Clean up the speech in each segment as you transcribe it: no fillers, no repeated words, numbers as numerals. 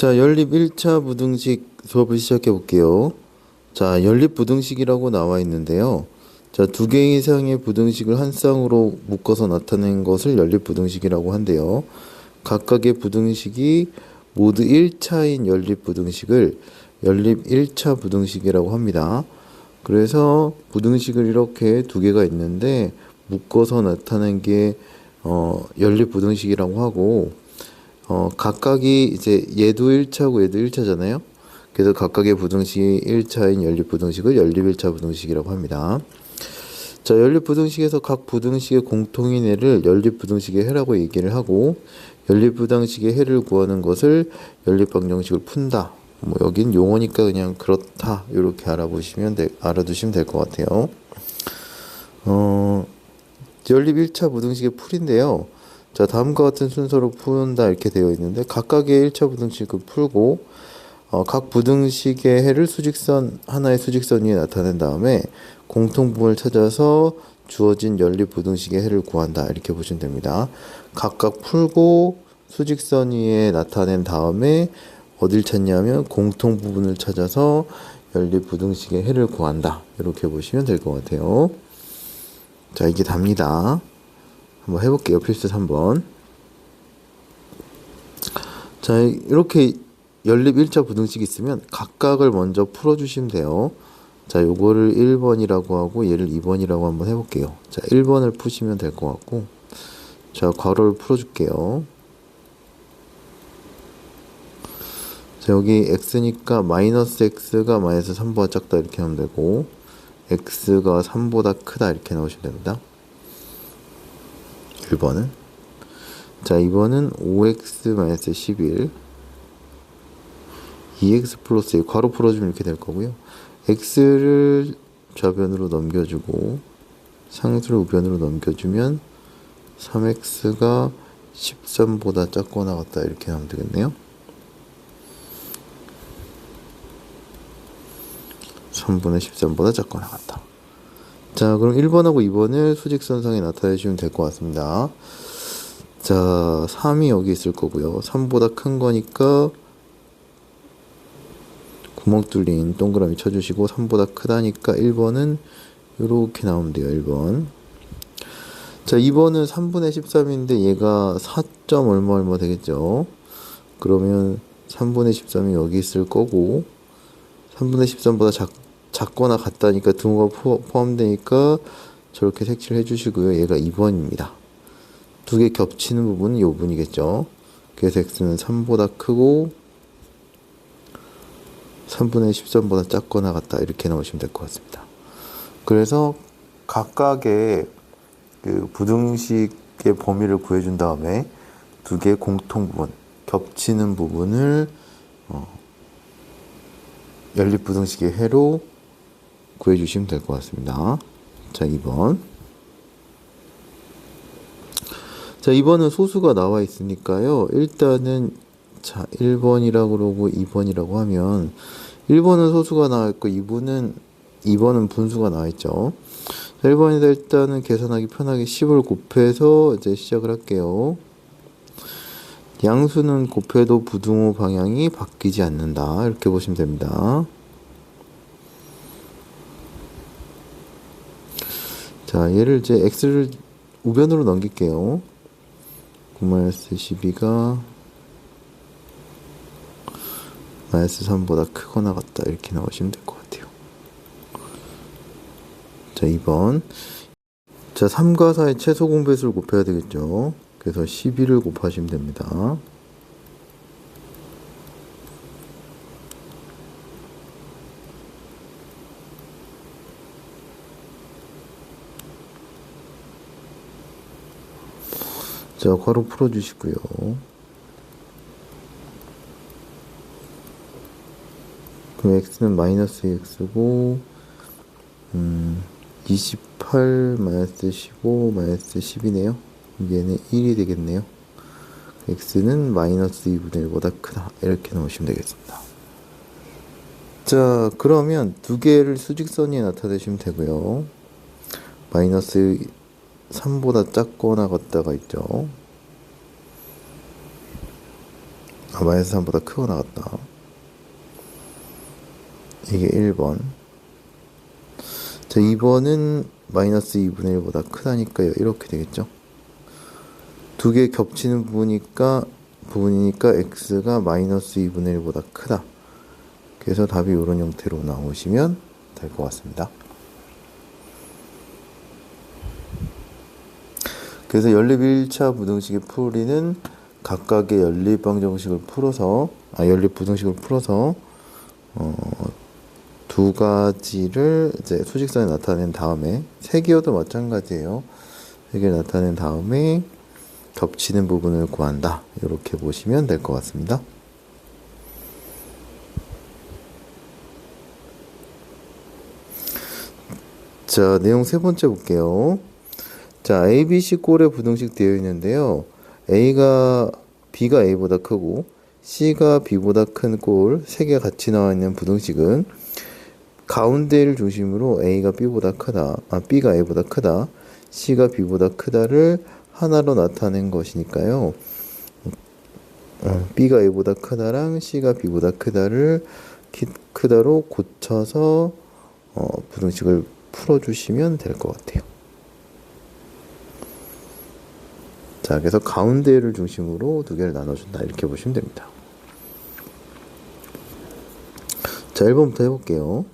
자, 연립 1차 부등식 수업을 시작해 볼게요. 자, 연립 부등식이라고 나와 있는데요. 자, 두 개 이상의 부등식을 한 쌍으로 묶어서 나타낸 것을 연립 부등식이라고 한대요. 각각의 부등식이 모두 1차인 연립 부등식을 연립 1차 부등식이라고 합니다. 그래서 부등식을 이렇게 두 개가 있는데 묶어서 나타낸 게 연립 부등식이라고 하고, 각각이 이제 얘도 1차고 얘도 1차잖아요. 그래서 각각의 부등식이 1차인 연립 부등식을 연립 1차 부등식이라고 합니다. 자, 연립 부등식에서 각 부등식의 공통인 해를 연립 부등식의 해라고 얘기를 하고, 연립 부등식의 해를 구하는 것을 연립 방정식을 푼다. 뭐 여긴 용어니까 그냥 그렇다 이렇게 알아두시면 될 것 같아요. 연립 1차 부등식의 풀인데요. 자, 다음과 같은 순서로 푼다 이렇게 되어 있는데, 각각의 1차 부등식을 풀고 각 부등식의 해를 하나의 수직선 위에 나타낸 다음에 공통분을 찾아서 주어진 연립 부등식의 해를 구한다 이렇게 보시면 됩니다. 각각 풀고 수직선 위에 나타낸 다음에 어딜 찾냐면 공통부분을 찾아서 연립 부등식의 해를 구한다 이렇게 보시면 될 것 같아요. 자, 이게 답니다. 한번 해볼게요. 필수 3번. 자, 이렇게 연립 1차 부등식이 있으면 각각을 먼저 풀어주시면 돼요. 자, 요거를 1번이라고 하고 얘를 2번이라고 한번 해볼게요. 자, 1번을 푸시면 될 것 같고, 자, 괄호를 풀어줄게요. 자, 여기 x니까 마이너스 x가 마이너스 3보다 작다 이렇게 하면 되고, x가 3보다 크다 이렇게 나오시면 됩니다. 1번은. 자, 2번은 5x-11 2x 플러스 1 괄호 풀어주면 이렇게 될 거고요. x를 좌변으로 넘겨주고 상수를 우변으로 넘겨주면 3x가 13보다 작거나 같다 이렇게 하면 되겠네요. 3분의 13보다 작거나 같다. 자, 그럼 1번하고 2번을 수직선상에 나타내 주시면 될 것 같습니다. 자, 3이 여기 있을 거고요. 3보다 큰 거니까 구멍 뚫린 동그라미 쳐주시고, 3보다 크다니까 1번은 이렇게 나오면 돼요. 1번. 자, 2번은 3분의 13인데 얘가 4. 얼마 되겠죠. 그러면 3분의 13이 여기 있을 거고, 3분의 13보다 작거나 같다니까 등호가 포함되니까 저렇게 색칠을 해주시고요. 얘가 2번입니다. 두 개 겹치는 부분은 이 부분이겠죠. 그래서 x는 3보다 크고 3분의 13보다 작거나 같다 이렇게 넣으시면 될 것 같습니다. 그래서 각각의 그 부등식의 범위를 구해준 다음에 두 개의 공통 부분, 겹치는 부분을 연립 부등식의 해로 구해주시면 될 것 같습니다. 자, 2번. 자, 2번은 소수가 나와 있으니까요. 일단은 자, 1번이라고 그러고 2번이라고 하면 1번은 소수가 나와 있고 2번은 분수가 나와 있죠. 자, 1번에다 일단은 계산하기 편하게 10을 곱해서 이제 시작을 할게요. 양수는 곱해도 부등호 방향이 바뀌지 않는다. 이렇게 보시면 됩니다. 자, 얘를 이제 x를 우변으로 넘길게요. 9-12가 마이너스 3보다 크거나 같다 이렇게 나오시면 될 것 같아요. 자, 2번. 자, 3과 4의 최소 공배수를 곱해야 되겠죠. 그래서 12를 곱하시면 됩니다. 자, 괄호 풀어주시고요. 그럼 x는 마이너스 x고 28 마이너스 15 마이너스 10이네요. 얘는 1이 되겠네요. x는 마이너스 2분의 1보다 크다 이렇게 넣으시면 되겠습니다. 자, 그러면 두 개를 수직선 위에 나타내시면 되고요. 마이너스 3보다 작거나 같다가 있죠. 마이너스 3보다 크고 나갔다. 이게 1번. 자, 2번은 마이너스 2분의 1보다 크다니까요. 이렇게 되겠죠. 두 개 겹치는 부분이니까 x가 마이너스 2분의 1보다 크다. 그래서 답이 이런 형태로 나오시면 될 것 같습니다. 그래서 연립 1차 부등식의 풀이는 각각의 연립 방정식을 풀어서 연립 부등식을 풀어서 두 가지를 이제 수직선에 나타낸 다음에 세 개여도 마찬가지예요. 세 개를 나타낸 다음에 겹치는 부분을 구한다. 이렇게 보시면 될 것 같습니다. 자, 내용 세 번째 볼게요. 자, ABC 꼴의 부등식 되어 있는데요. B가 A보다 크고 C가 B보다 큰 꼴 세 개 같이 나와 있는 부등식은 가운데를 중심으로 B가 A보다 크다, C가 B보다 크다를 하나로 나타낸 것이니까요. B가 A보다 크다랑 C가 B보다 크다로 고쳐서 부등식을 풀어주시면 될 것 같아요. 자, 그래서 가운데를 중심으로 두 개를 나눠준다. 이렇게 보시면 됩니다. 자, 1번부터 해볼게요.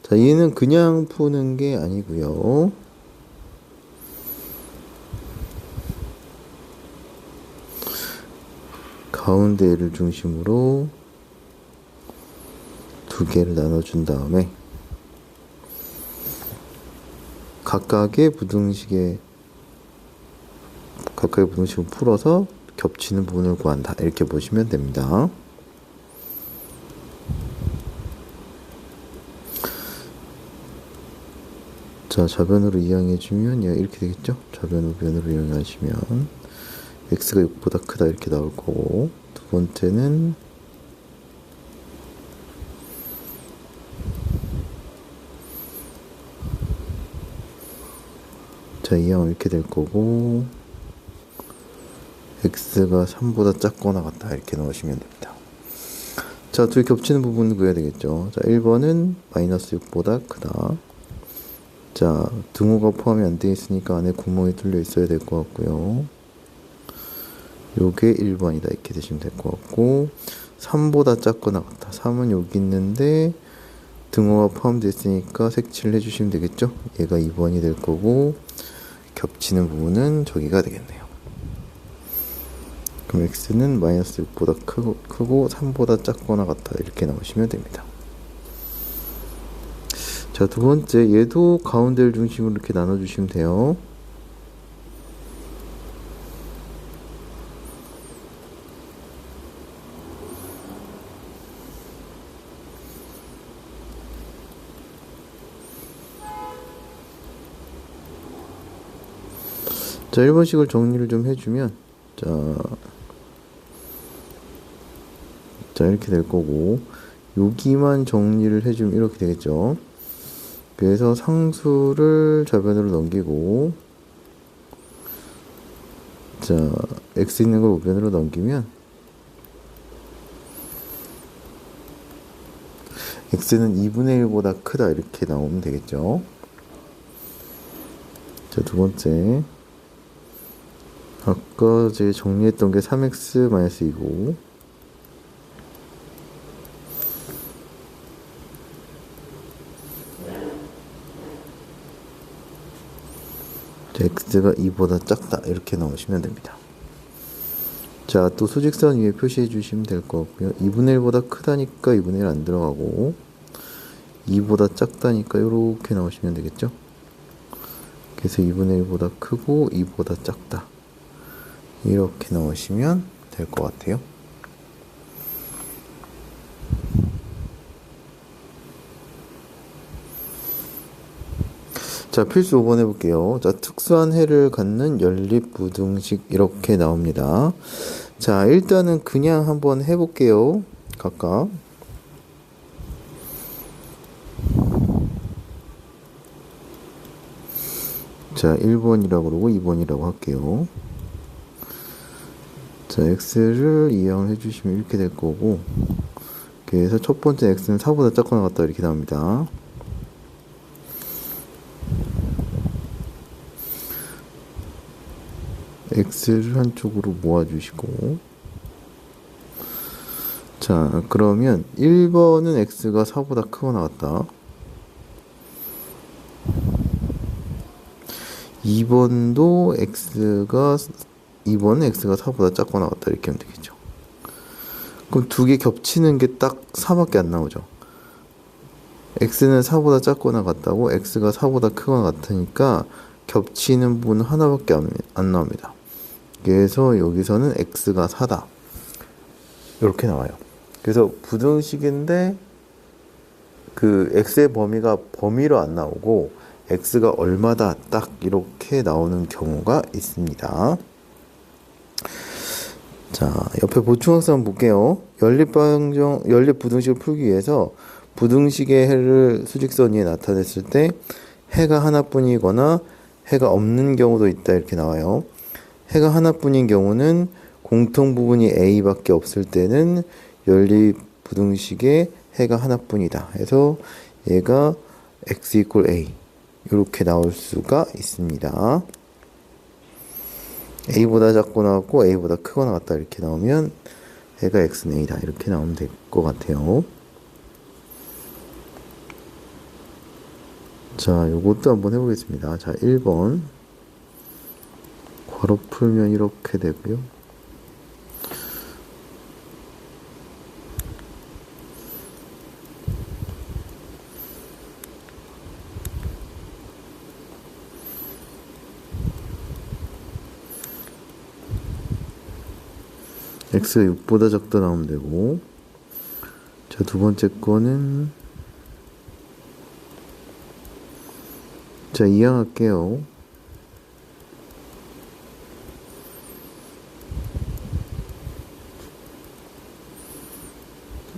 자, 얘는 그냥 푸는 게 아니고요. 가운데를 중심으로 두 개를 나눠준 다음에 각각의 부등식을 풀어서 겹치는 부분을 구한다. 이렇게 보시면 됩니다. 자, 좌변으로 이항해주면 이렇게 되겠죠? 좌변으로 이항하시면 x가 6보다 크다 이렇게 나올 거고, 두 번째는 자, 이항은 이렇게 될 거고, x가 3보다 작거나 같다 이렇게 넣으시면 됩니다. 자, 둘이 겹치는 부분을 구해야 되겠죠. 자, 1번은 마이너스 6보다 크다. 자, 등호가 포함이 안 되어 있으니까 안에 구멍이 뚫려 있어야 될 것 같고요. 요게 1번이다 이렇게 되시면 될 것 같고, 3보다 작거나 같다. 3은 여기 있는데 등호가 포함되어 있으니까 색칠을 해주시면 되겠죠. 얘가 2번이 될 거고, 겹치는 부분은 저기가 되겠네요. 그럼 x는 마이너스 6보다 크고 3보다 작거나 같다 이렇게 나오시면 됩니다. 자, 두 번째, 얘도 가운데를 중심으로 이렇게 나눠주시면 돼요. 자, 1번식을 정리를 좀 해주면, 자, 이렇게 될 거고, 여기만 정리를 해주면 이렇게 되겠죠. 그래서 상수를 좌변으로 넘기고, 자, x 있는 걸 우변으로 넘기면 x는 2분의 1보다 크다 이렇게 나오면 되겠죠. 자, 두 번째, 아까 제가 정리했던 게 3x-2고, x가 2보다 작다 이렇게 나오시면 됩니다. 자, 또 수직선 위에 표시해 주시면 될 것 같고요. 2분의 1보다 크다니까 2분의 1 안 들어가고, 2보다 작다니까 이렇게 나오시면 되겠죠. 그래서 2분의 1보다 크고 2보다 작다 이렇게 나오시면 될 것 같아요. 자, 필수 5번 해볼게요. 자, 특수한 해를 갖는 연립부등식 이렇게 나옵니다. 자, 일단은 그냥 한번 해볼게요. 각각. 자, 1번이라고 그러고 2번이라고 할게요. 자, 자, x를 이항을 해주시면 이렇게 될 거고, 그래서 첫 번째 x는 4보다 작거나 같다 이렇게 나옵니다. x를 한쪽으로 모아주시고, 자, 그러면 1번은 x가 4보다 크거나 같다. 2번은 x가 4보다 작거나 같다 이렇게 하면 되겠죠. 그럼 두 개 겹치는 게 딱 4밖에 안 나오죠. x는 4보다 작거나 같다고 x가 4보다 크거나 같으니까 겹치는 부분은 하나밖에 안 나옵니다. 그래서 여기서는 x가 4다 이렇게 나와요. 그래서 부등식인데 그 x의 범위가 범위로 안 나오고 x가 얼마다 딱 이렇게 나오는 경우가 있습니다. 자, 옆에 보충학습 한번 볼게요. 연립 부등식을 풀기 위해서 부등식의 해를 수직선 위에 나타냈을 때 해가 하나뿐이거나 해가 없는 경우도 있다 이렇게 나와요. 해가 하나뿐인 경우는 공통 부분이 a밖에 없을 때는 연립 부등식의 해가 하나뿐이다 해서 얘가 x = a 이렇게 나올 수가 있습니다. a보다 작거나 같고 a보다 크거나 같다 이렇게 나오면 해가 x는 a다 이렇게 나오면 될 것 같아요. 자, 요것도 한번 해보겠습니다. 자, 1번 괄호 풀면 이렇게 되고요. x가 6보다 작다 나오면 되고, 자, 두 번째 거는 자, 이항할게요.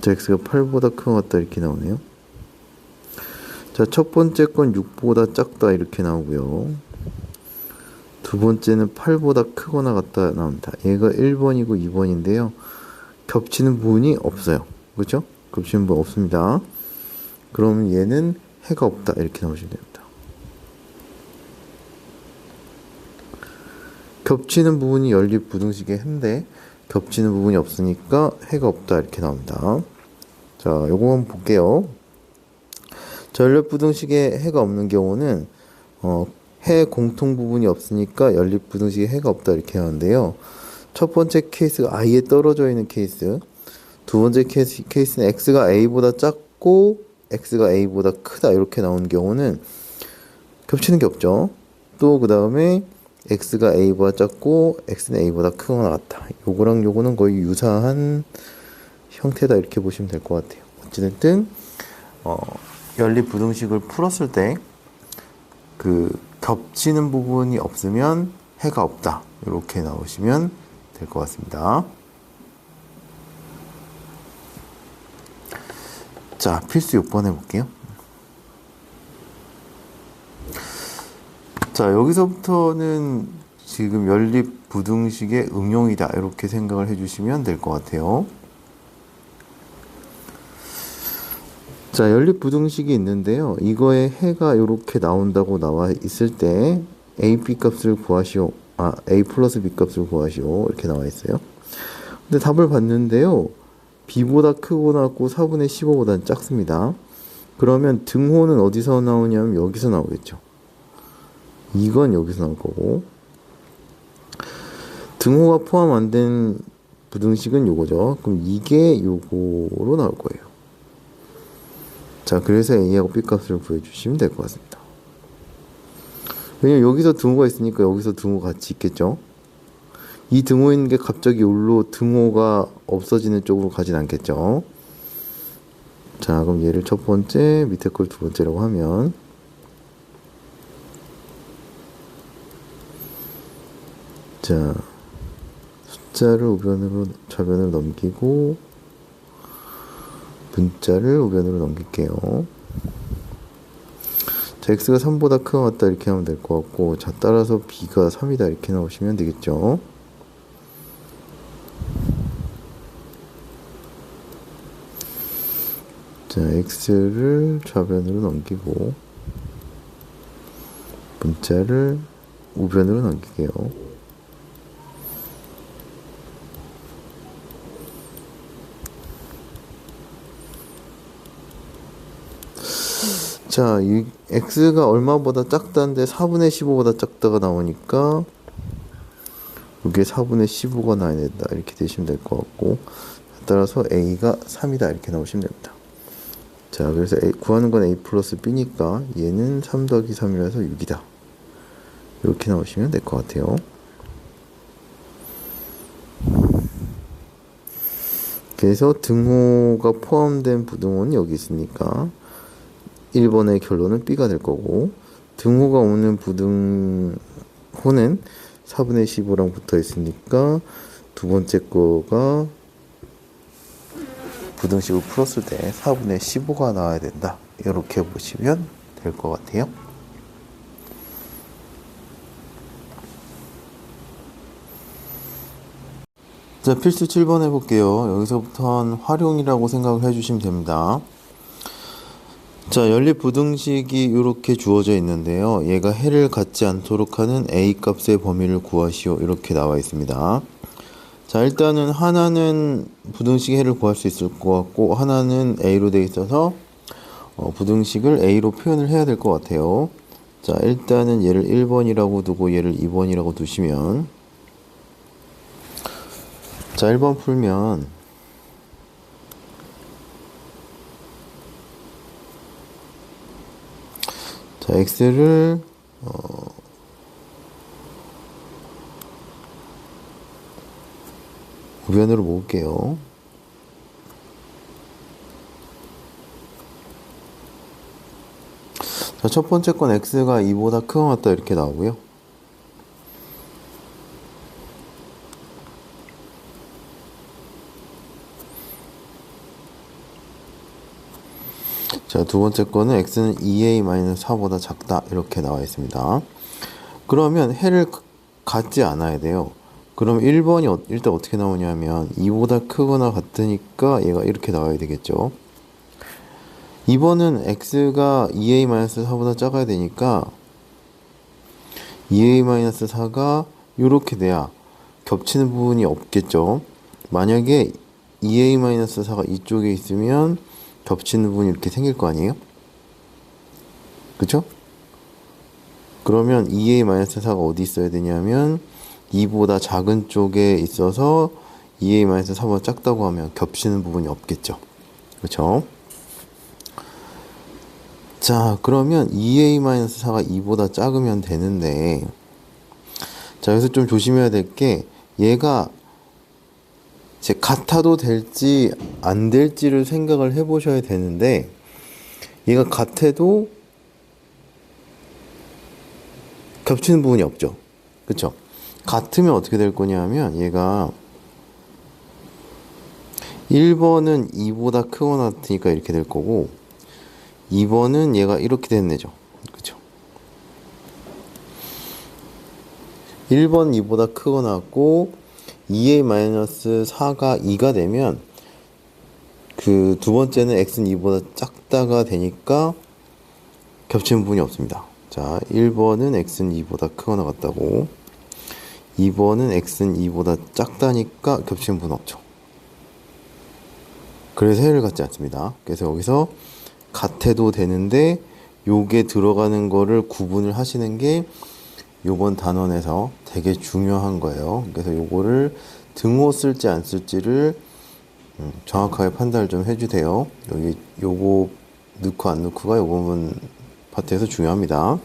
자, x가 8보다 큰 것 같다 이렇게 나오네요. 자, 첫 번째 건 6보다 작다 이렇게 나오고요. 두 번째는 8보다 크거나 같다 나옵니다. 얘가 1번이고 2번인데요. 겹치는 부분이 없어요. 그렇죠? 겹치는 부분 없습니다. 그럼 얘는 해가 없다 이렇게 나오시면 됩니다. 겹치는 부분이 연립 부등식의 해인데 겹치는 부분이 없으니까 해가 없다 이렇게 나옵니다. 자, 요거 한번 볼게요. 자, 연립 부등식의 해가 없는 경우는 해 공통 부분이 없으니까 연립 부등식의 해가 없다 이렇게 하는데요. 첫 번째 케이스가 아예 떨어져 있는 케이스, 두 번째 케이스는 x가 a보다 작고 x가 a보다 크다 이렇게 나오는 경우는 겹치는 게 없죠. 또 그 다음에 x가 a보다 작고 x는 a보다 크거나 같다. 요거랑 요거는 거의 유사한 형태다 이렇게 보시면 될 것 같아요. 어찌됐든 연립 부등식을 풀었을 때 그 겹치는 부분이 없으면 해가 없다 이렇게 나오시면 될 것 같습니다. 자, 필수 6번 해볼게요. 자, 여기서부터는 지금 연립 부등식의 응용이다 이렇게 생각을 해주시면 될 것 같아요. 자, 연립 부등식이 있는데요. 이거에 해가 이렇게 나온다고 나와 있을 때 a, b 값을 구하시오. a 플러스 b 값을 구하시오. 이렇게 나와 있어요. 근데 답을 봤는데요. b보다 크거나 같고 4분의 15보다는 작습니다. 그러면 등호는 어디서 나오냐면 여기서 나오겠죠. 이건 여기서 나올 거고, 등호가 포함 안 된 부등식은 요거죠. 그럼 이게 요거로 나올 거예요. 자, 그래서 a하고 b 값을 구해주시면 될 것 같습니다. 왜냐면 여기서 등호가 있으니까 여기서 등호 같이 있겠죠. 이 등호 있는 게 갑자기 여기로 등호가 없어지는 쪽으로 가진 않겠죠. 자, 그럼 얘를 첫 번째, 밑에 걸 두 번째라고 하면, 자, 숫자를 우변으로 좌변으로 넘기고 분자를 우변으로 넘길게요. 자, x가 3보다 크다 같다 이렇게 하면 될 것 같고, 자, 따라서 b가 3이다 이렇게 나오시면 되겠죠. 자, x를 좌변으로 넘기고 문자를 우변으로 넘길게요. 자, 이 x가 얼마보다 작다는데 4분의 15보다 작다가 나오니까 이게 4분의 15가 나야 된다 이렇게 되시면 될 것 같고, 따라서 a가 3이다 이렇게 나오시면 됩니다. 자, 그래서 구하는 건 a 플러스 b니까 얘는 3 더하기 3이라서 6이다 이렇게 나오시면 될 것 같아요. 그래서 등호가 포함된 부등호는 여기 있으니까 1번의 결론은 b가 될 거고, 등호가 없는 부등호는 4분의 15랑 붙어 있으니까 두 번째 거가 부등식을 풀었을 때 4분의 15가 나와야 된다 이렇게 보시면 될 것 같아요. 자, 필수 7번 해볼게요. 여기서부터는 활용이라고 생각을 해주시면 됩니다. 자, 연립부등식이 이렇게 주어져 있는데요. 얘가 해를 갖지 않도록 하는 a 값의 범위를 구하시오 이렇게 나와 있습니다. 자, 일단은 하나는 부등식 해를 구할 수 있을 것 같고, 하나는 a로 되어 있어서 부등식을 a로 표현을 해야 될 것 같아요. 자, 일단은 얘를 1번이라고 두고 얘를 2번이라고 두시면, 자, 1번 풀면 자, x를 우변으로 모을게요. 자, 첫 번째 건 x가 2보다 크거나 같다 이렇게 나오고요. 자, 두 번째 거는 x는 2a-4보다 작다 이렇게 나와 있습니다. 그러면 해를 갖지 않아야 돼요. 그럼 1번이 일단 어떻게 나오냐면 2보다 크거나 같으니까 얘가 이렇게 나와야 되겠죠. 2번은 x가 2a-4보다 작아야 되니까 2a-4가 이렇게 돼야 겹치는 부분이 없겠죠. 만약에 2a-4가 이쪽에 있으면 겹치는 부분이 이렇게 생길 거 아니에요? 그쵸? 그러면 2a-4가 어디 있어야 되냐면 2보다 작은 쪽에 있어서 2a-4보다 작다고 하면 겹치는 부분이 없겠죠. 그쵸? 자, 그러면 2a-4가 2보다 작으면 되는데, 자, 여기서 좀 조심해야 될 게, 얘가 이제 같아도 될지 안 될지를 생각을 해보셔야 되는데, 얘가 같아도 겹치는 부분이 없죠. 그쵸? 같으면 어떻게 될 거냐면, 얘가 1번은 2보다 크거나 같으니까 이렇게 될 거고, 2번은 얘가 이렇게 되는 애죠. 그쵸? 1번 2보다 크거나 같고 2a-4가 2가 되면 그 두 번째는 x는 2보다 작다가 되니까 겹치는 부분이 없습니다. 자, 1번은 x는 2보다 크거나 같다고, 2번은 x는 2보다 작다니까 겹치는 부분은 없죠. 그래서 해를 갖지 않습니다. 그래서 여기서 같아도 되는데 요게 들어가는 거를 구분을 하시는 게 요번 단원에서 되게 중요한 거예요. 그래서 요거를 등호 쓸지 안 쓸지를 정확하게 판단을 좀 해주세요. 여기 요거 넣고 안 넣고가 요 부분 파트에서 중요합니다.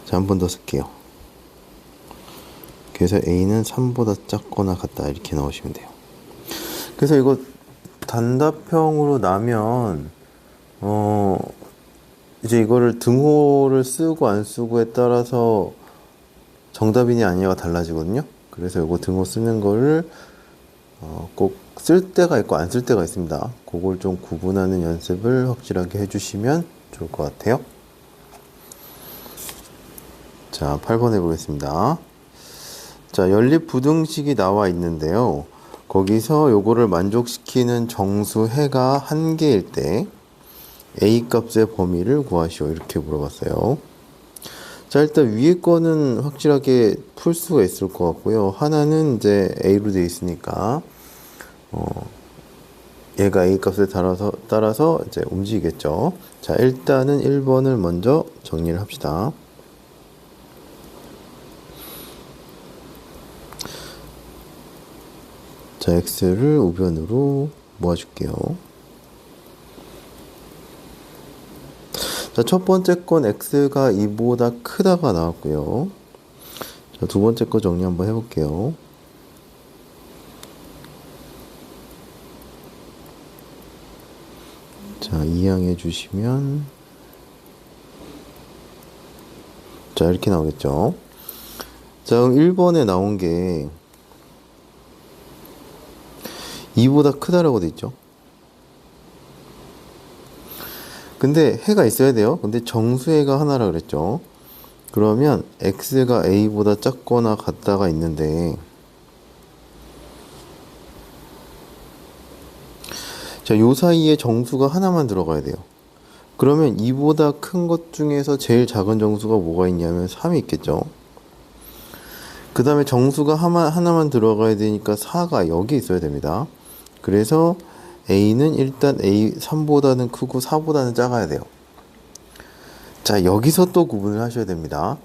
자, 한 번 더 쓸게요. 그래서 a는 3보다 작거나 같다 이렇게 나오시면 돼요. 그래서 이거 단답형으로 나면 이제 이거를 등호를 쓰고 안 쓰고에 따라서 정답이냐 아니냐가 달라지거든요. 그래서 이거 등호 쓰는 거를 꼭 쓸 때가 있고 안 쓸 때가 있습니다. 그걸 좀 구분하는 연습을 확실하게 해주시면 좋을 것 같아요. 자, 8번 해보겠습니다. 자, 연립부등식이 나와 있는데요. 거기서 요거를 만족시키는 정수해가 한 개일 때 A 값의 범위를 구하시오. 이렇게 물어봤어요. 자, 일단 위에 거는 확실하게 풀 수가 있을 것 같고요. 하나는 이제 A로 되어 있으니까, 얘가 A 값에 따라서 이제 움직이겠죠. 자, 일단은 1번을 먼저 정리를 합시다. 자, X를 우변으로 모아줄게요. 자, 첫 번째 건 X가 2보다 크다가 나왔고요. 자, 두 번째 거 정리 한번 해볼게요. 자, 이항해 주시면, 자, 이렇게 나오겠죠. 자, 그럼 1번에 나온 게 2보다 크다라고 돼 있죠. 근데 해가 있어야 돼요. 근데 정수해가 하나라 그랬죠. 그러면 x가 a보다 작거나 같다가 있는데, 자, 요 사이에 정수가 하나만 들어가야 돼요. 그러면 2보다 큰 것 중에서 제일 작은 정수가 뭐가 있냐면 3이 있겠죠. 그 다음에 정수가 하나만 들어가야 되니까 4가 여기 있어야 됩니다. 그래서 A는 일단 A 3보다는 크고 4보다는 작아야 돼요. 자, 여기서 또 구분을 하셔야 됩니다.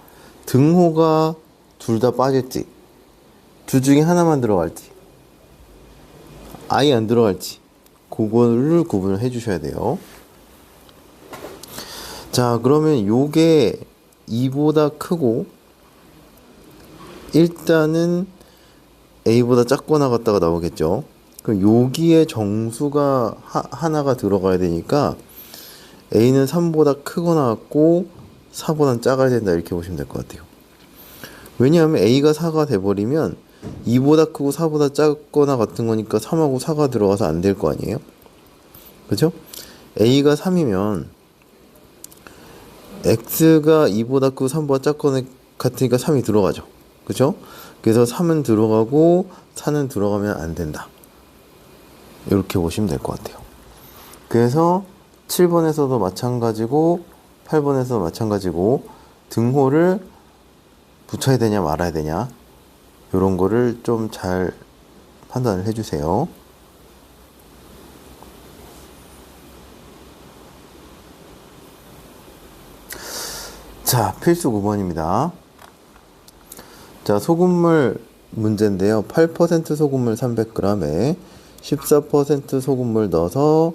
등호가 둘 다 빠질지, 둘 중에 하나만 들어갈지, 아예 안 들어갈지, 그거를 구분을 해 주셔야 돼요. 자, 그러면 요게 2보다 크고 일단은 A보다 작거나 같다가 나오겠죠. 그럼 여기에 정수가 하나가 들어가야 되니까 A는 3보다 크거나 같고 4보다는 작아야 된다, 이렇게 보시면 될 것 같아요. 왜냐하면 A가 4가 돼버리면 2보다 크고 4보다 작거나 같은 거니까 3하고 4가 들어가서 안 될 거 아니에요. 그죠? A가 3이면 X가 2보다 크고 3보다 작거나 같으니까 3이 들어가죠. 그죠? 그래서 3은 들어가고 4는 들어가면 안 된다, 이렇게 보시면 될 것 같아요. 그래서 7번에서도 마찬가지고 8번에서도 마찬가지고 등호를 붙여야 되냐 말아야 되냐, 이런 거를 좀 잘 판단을 해주세요. 자, 필수 9번입니다. 자, 소금물 문제인데요. 8% 소금물 300g에 14% 소금물 넣어서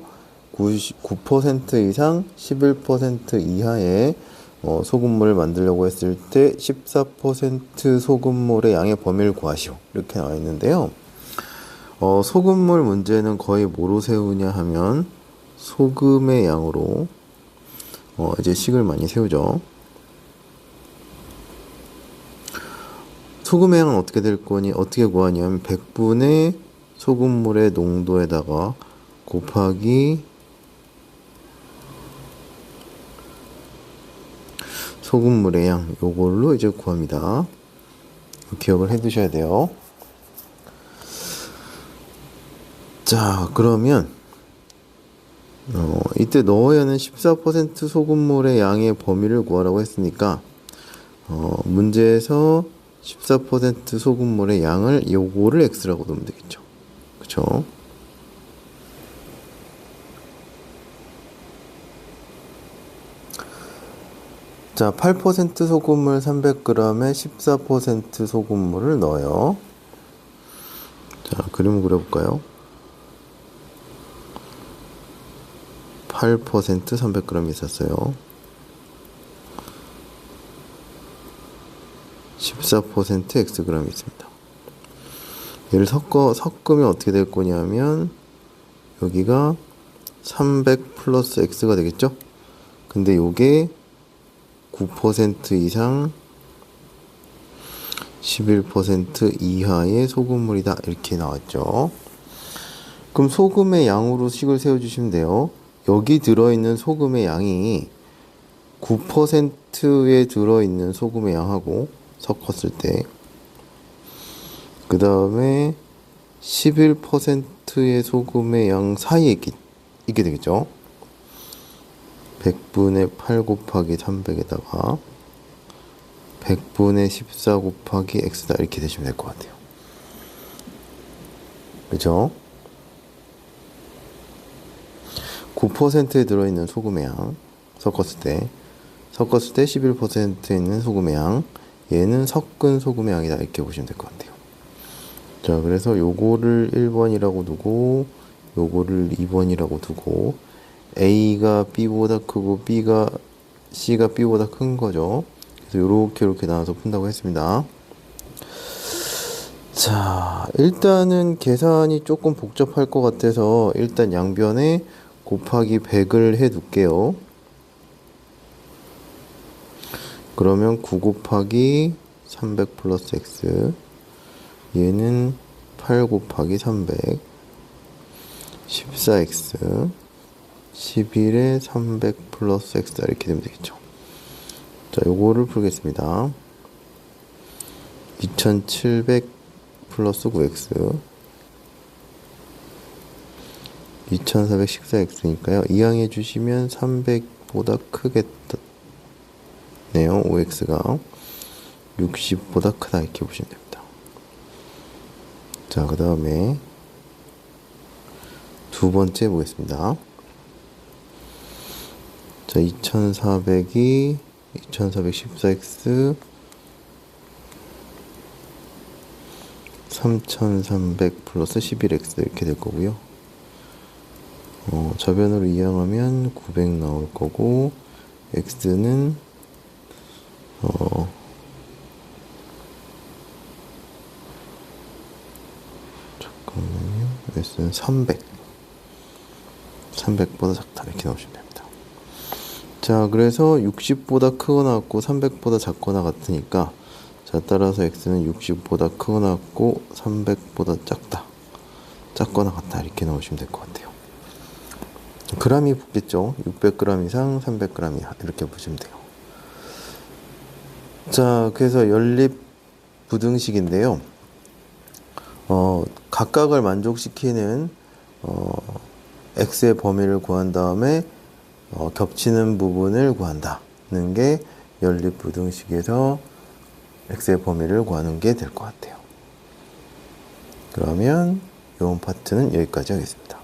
9% 이상 11% 이하의 소금물을 만들려고 했을 때 14% 소금물의 양의 범위를 구하시오, 이렇게 나와 있는데요. 소금물 문제는 거의 뭐로 세우냐 하면 소금의 양으로 이제 식을 많이 세우죠. 소금의 양은 어떻게 구하냐면 100분의 소금물의 농도에다가 곱하기 소금물의 양, 요걸로 이제 구합니다. 기억을 해 두셔야 돼요. 자, 그러면 이때 넣어야 하는 14% 소금물의 양의 범위를 구하라고 했으니까 문제에서 14% 소금물의 양을 요거를 x라고 넣으면 되겠죠. 그쵸? 자, 8% 소금물 300g에 14% 소금물을 넣어요. 자, 그림 그려볼까요? 8% 300g 있었어요. 14% xg 있습니다. 얘를 섞으면 어떻게 될 거냐면 여기가 300 플러스 x가 되겠죠? 근데 요게 9% 이상 11% 이하의 소금물이다, 이렇게 나왔죠. 그럼 소금의 양으로 식을 세워주시면 돼요. 여기 들어있는 소금의 양이 9%에 들어있는 소금의 양하고 섞었을 때, 그 다음에 11%의 소금의 양 사이에 있게 되겠죠. 100분의 8 곱하기 300에다가 100분의 14 곱하기 x다 이렇게 되시면 될 것 같아요. 그죠? 9%에 들어있는 소금의 양 섞었을 때 11%에 있는 소금의 양, 얘는 섞은 소금의 양이다 이렇게 보시면 될 것 같아요. 자, 그래서 요거를 1번이라고 두고 요거를 2번이라고 두고 A가 B보다 크고 C가 B보다 큰 거죠. 그래서 요렇게 나눠서 푼다고 했습니다. 자, 일단은 계산이 조금 복잡할 것 같아서 일단 양변에 곱하기 100을 해 둘게요. 그러면 9 곱하기 300 플러스 x, 얘는 8 곱하기 300, 14x, 11에 300 플러스 x 이렇게 되면 되겠죠. 자, 요거를 풀겠습니다. 2700 플러스 9x, 2400 14x니까요. 이항해 주시면 300보다 크겠네요. 5x가 60보다 크다 이렇게 보시면 됩니다. 자, 그 다음에 두 번째 보겠습니다. 자, 2400이 2400 14x 3300 플러스 11x 이렇게 될 거고요. 저변으로 이항하면 900 나올 거고 x는 잠깐만요. x는 300보다 작다 이렇게 나오시면 됩니다. 자, 그래서 60보다 크거나 같고 300보다 작거나 같으니까, 자, 따라서 x는 60보다 크거나 같고 300보다 작거나 같다 이렇게 나오시면 될 것 같아요. g이 붙겠죠. 600g 이상 300g 이하 이렇게 보시면 돼요. 자, 그래서 연립 부등식인데요. 각각을 만족시키는 x의 범위를 구한 다음에 겹치는 부분을 구한다는 게 연립 부등식에서 x의 범위를 구하는 게 될 것 같아요. 그러면 이번 파트는 여기까지 하겠습니다.